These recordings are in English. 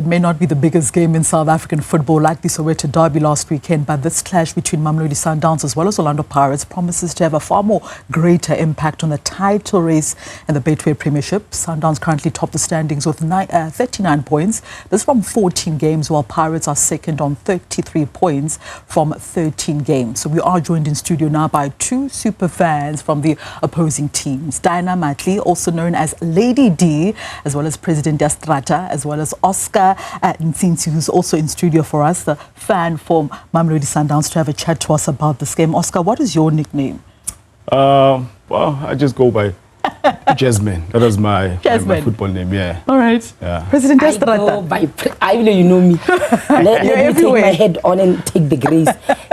may not be the biggest game in South African football like the Soweto derby last weekend, but this clash between Mamelodi Sundowns as well as Orlando Pirates promises to have a far more greater impact on the title race in the Betway Premiership. Sundowns currently top the standings with 39 points. This from 14 games, while Pirates are second on 33 points from 13 games. So we are joined in studio now by two super fans from the opposing teams. Diana Matli, also known as Lady D, as well as President Strata, as well as Oscar Nsinsi, who's also in studio for us, the fan from Mamelodi Sundowns, to have a chat to us about this game. Oscar, what is your nickname? Well, I just go by Jasmine. That was my football name, yeah. All right. Yeah. President Strata. I know you know me. Let me take my head on and take the grace.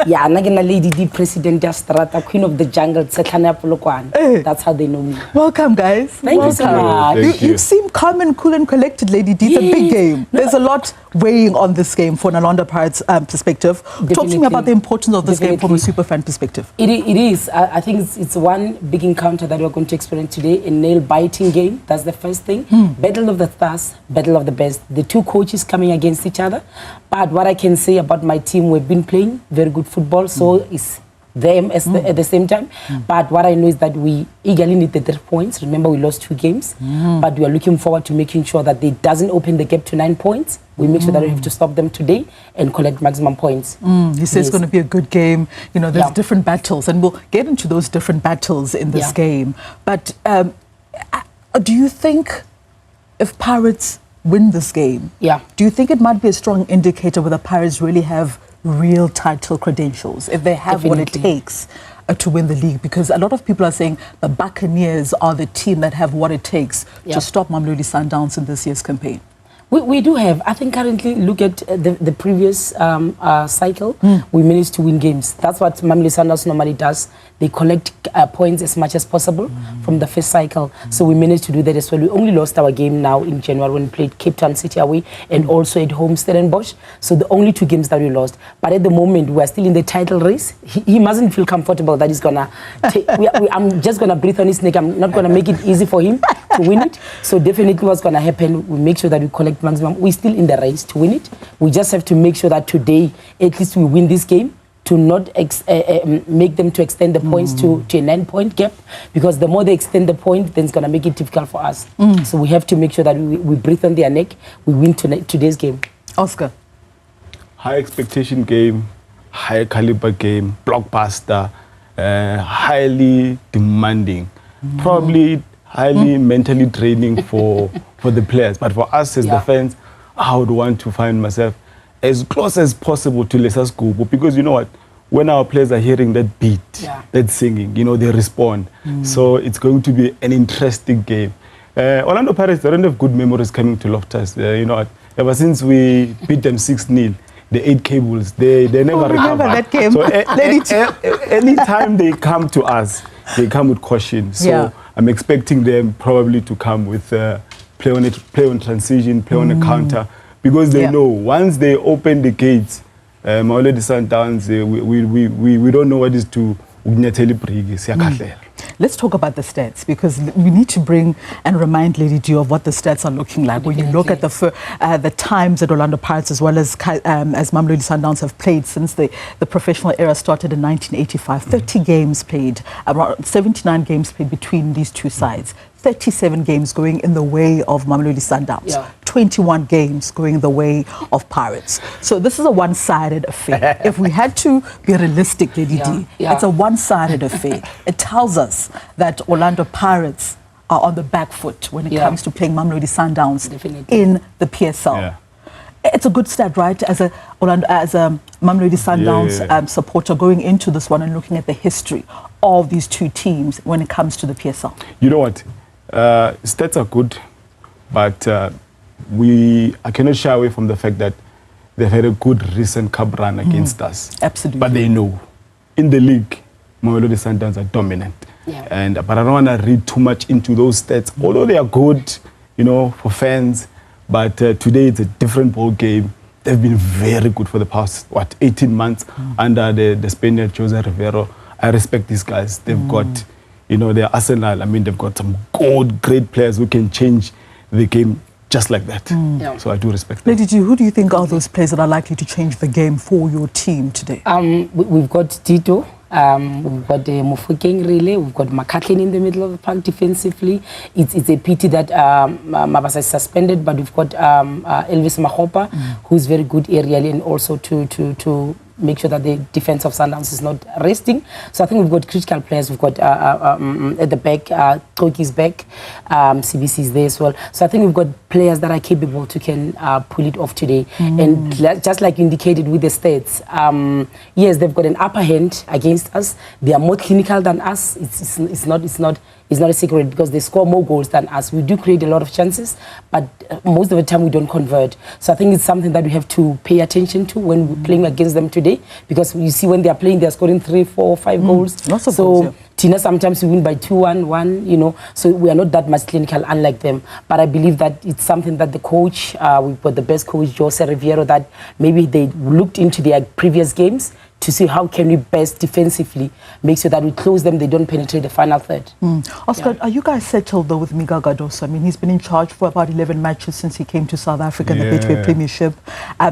Yeah, I'm Lady D, President Strata, Queen of the Jungle, That's how they know me. Welcome, guys. Thank you so much. You seem calm and cool and collected, Lady D. It's a big game. There's a lot weighing on this game from an Orlando Pirates perspective. Definitely. Talk to me about the importance of this game from a super fan perspective. It is. I think it's one big encounter that we're going to experience today, a nail-biting game. That's the first thing. Battle of the stars, battle of the best. The two coaches coming against each other. But what I can say about my team, we've been playing very good football, so it's them at the same time. But what I know is that we eagerly need the 3 points. Remember, we lost 2 games, but we are looking forward to making sure that they doesn't open the gap to 9 points. We make sure that we have to stop them today and collect maximum points. He says it's going to be a good game. You know, there's different battles, and we'll get into those different battles in this game. But do you think if Pirates win this game, do you think it might be a strong indicator whether Pirates really have real title credentials, if they have what it takes to win the league? Because a lot of people are saying the Buccaneers are the team that have what it takes to stop Mamelodi Sundowns in this year's campaign. We do have. I think currently, look at the previous cycle, we managed to win games. That's what Mamelodi Sundowns normally does. They collect points as much as possible from the first cycle. So we managed to do that as well. We only lost our game now in January when we played Cape Town City away and also at home Stellenbosch. So the only 2 games that we lost. But at the moment, we are still in the title race. He mustn't feel comfortable that he's going to take... I'm just going to breathe on his neck. I'm not going to make it easy for him to win it. So definitely what's going to happen, we make sure that we collect maximum. We're still in the race to win it. We just have to make sure that today, at least we win this game, to not make them to extend the points to a 9-point gap, because the more they extend the point, then it's going to make it difficult for us. So we have to make sure that we breathe on their neck, we win today's game. Oscar? High expectation game, high caliber game, blockbuster, highly demanding, probably highly mentally draining for the players. But for us as the fans, I would want to find myself as close as possible to Lesser Scoop, because you know what, when our players are hearing that beat, that singing, you know, they respond. So it's going to be an interesting game. Orlando Pirates, they don't have good memories coming to Loftus. You know what, ever since we beat them 6-0, the 8 cables, they never recover. That game. So anytime they come to us, they come with caution. So I'm expecting them probably to come with play on transition, play on a counter, because they know once they open the gates, Mamelodi Sundowns, we don't know what is to Let's talk about the stats, because we need to bring and remind Lady D of what the stats are looking like. When you look at the times that Orlando Pirates as well as Mamelodi Sundowns have played since the professional era started in 1985, 30 games played, around 79 games played between these two sides. 37 games going in the way of Mamelodi Sundowns, 21 games going the way of Pirates. So this is a one-sided affair. If we had to be realistic, Lady D, it's a one-sided affair. It tells us that Orlando Pirates are on the back foot when it comes to playing Mamelodi Sundowns in the PSL. It's a good stat, right, as a Mamelodi Sundowns supporter going into this one and looking at the history of these two teams when it comes to the PSL. You know what? Stats are good, but I cannot shy away from the fact that they've had a good recent cup run against us. Absolutely. But they know in the league, Mamelodi Sundowns are dominant. But I don't want to read too much into those stats, although they are good, you know, for fans. But today it's a different ball game. They've been very good for the past 18 months under the Spaniard Jose Rivero. I respect these guys. They've got, you know, their Arsenal. I mean, they've got some great players who can change the game just like that. Yeah. So I do respect them. Lady G, who do you think are those players that are likely to change the game for your team today? We've got Tito, we've got Mofokeng Relay, we've got McCatlin in the middle of the park defensively. It's a pity that Mabasa is suspended, but we've got Elvis Mahopa, who's very good aerially, and also to make sure that the defense of Sundowns is not resting. So I think we've got critical players. We've got at the back, Koki's back, CBC is there as well. So I think we've got players that are capable to can pull it off today. And just like you indicated with the stats, yes, they've got an upper hand against us. They are more clinical than us. It's not a secret because they score more goals than us. We do create a lot of chances, but most of the time we don't convert. So I think it's something that we have to pay attention to when we're playing against them today, because you see when they are playing, they're scoring 3, 4, 5 goals. Lots of so goals, yeah. Tina, sometimes we win by 2-1, 1, you know, so we are not that much clinical unlike them. But I believe that it's something that the coach, we've got the best coach, Jose Riviero, that maybe they looked into their previous games to see how can we best defensively make sure that we close them, they don't penetrate the final third. Oscar, are you guys settled though with Miguel Cardoso? I mean, he's been in charge for about 11 matches since he came to South Africa in the Betway Premiership.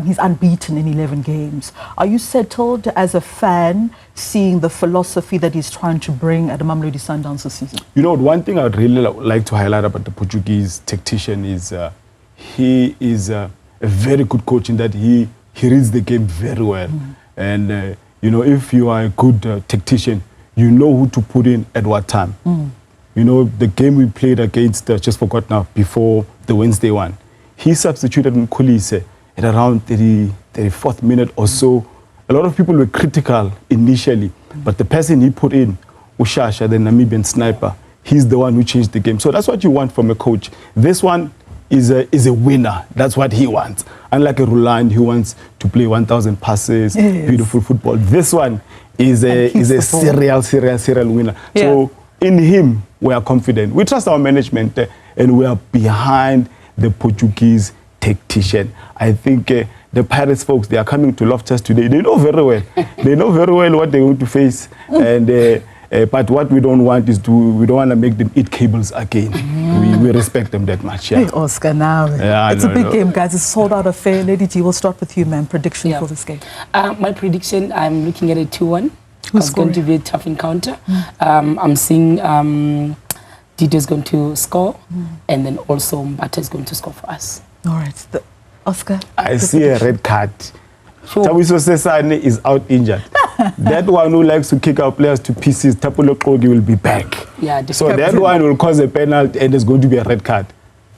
He's unbeaten in 11 games. Are you settled as a fan seeing the philosophy that he's trying to bring at the Mamelodi Sundowns this season? You know, one thing I would really like to highlight about the Portuguese tactician is he is a very good coach in that he reads the game very well. And, you know, if you are a good tactician, you know who to put in at what time. You know, the game we played against, just forgot now, before the Wednesday one, he substituted Mkhulise at around 34th minute or so. A lot of people were critical initially, but the person he put in, Ushasha, the Namibian sniper, he's the one who changed the game. So that's what you want from a coach. This one is a winner. That's what he wants. Unlike a Roland, who wants to play 1,000 passes, beautiful football. This one is a serial winner. Yeah. So in him, we are confident. We trust our management and we are behind the Portuguese tactician. I think the Pirates folks, they are coming to Loftus today. They know very well. They know very well what they're going to face. And but what we don't want is we don't want to make them eat cables again. We respect them that much. Yeah. Hey, Oscar, now. It's a big game, guys. It's a sold-out affair. Lady G, we'll start with you, ma'am. Prediction for this game. My prediction, I'm looking at a 2-1. Who's It's going to be a tough encounter. I'm seeing Dito is going to score, and then also Mbata is going to score for us. All right. Oscar? I see a red card. Sure. Tawiso Sesane is out injured. That one who likes to kick our players to pieces, Tapulo Kogi, will be back. Yeah, So that one will cause a penalty and there's going to be a red card.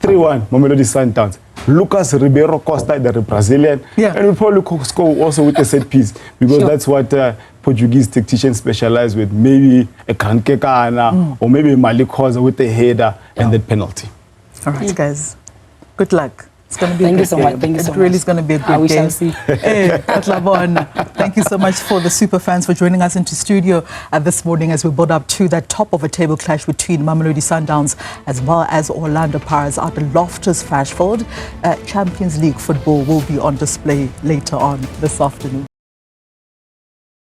3-1, Mamelodi Sundowns. Lucas Ribeiro Costa, the Brazilian, and will probably score also with a set piece, because that's what Portuguese tacticians specialize with. Maybe a Krankekana or maybe a Malik Hoza with a header and that penalty. All right, guys. Good luck. It's going to be Thank a you so much. game. Thank you so It really much. is going to be a good We game. shall see. Hey, Katlabon, thank you so much for the super fans for joining us into studio this morning as we build up to that top of a table clash between Mamelodi Sundowns as well as Orlando Pirates at the Loftus Fashfield. Champions League football will be on display later on this afternoon.